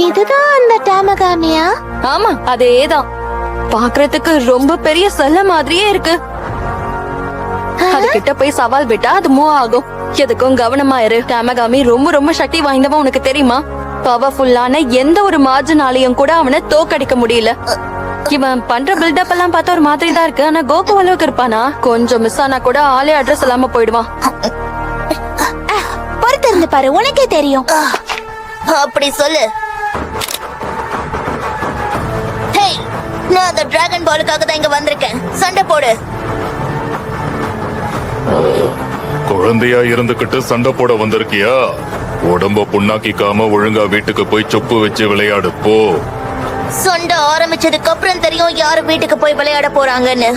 இதுதான் அந்த டாமகாமியா? ஆமா, அதேதான். பாக்குறதுக்கு ரொம்ப பெரிய செல்ல மாதிரியே இருக்கு. அது கிட்ட போய் சவால் விட்டா அது மூவ் ஆகும். எதுக்கும் கவனமா இரு. டாமகாமி ரொம்ப ரொம்ப சக்தி வாய்ந்தவன், உனக்கு தெரியுமா? பவர்ஃபுல்லான எந்த ஒரு மார்ஜினாலையும் கூட அவனை தோக்கடிக்க முடியல. இவன் பண்ற பில்டப் எல்லாம் பார்த்தா ஒரு மாதிரி தான் இருக்கு. ஆனா கோகு அளவுக்கு இருப்பானா? கொஞ்சம் மிஸ் ஆனா கூட ஆளே அட்ரஸ் இல்லாம போயிடுவான். பொறுத்திருந்து பாரு, உனக்கே தெரியும். அப்படி சொல்லு. ஹேய், நான் அந்த டிராகன் பாலுக்காக தான் இங்க வந்திருக்கேன். சண்டை போடு. குழந்தையா இருந்துகிட்டு சண்டை போட வந்திருக்கியா? உடம்ப புண்ணாக்கிக்காம ஒழுங்கா வீட்டுக்கு போய் சொப்பு வச்சு விளையாடு போ. சண்டை ஆரம்பிச்சதுக்கு அப்புறம் தெரியும் யாரு வீட்டுக்கு போய் விளையாட போறாங்கன்னு.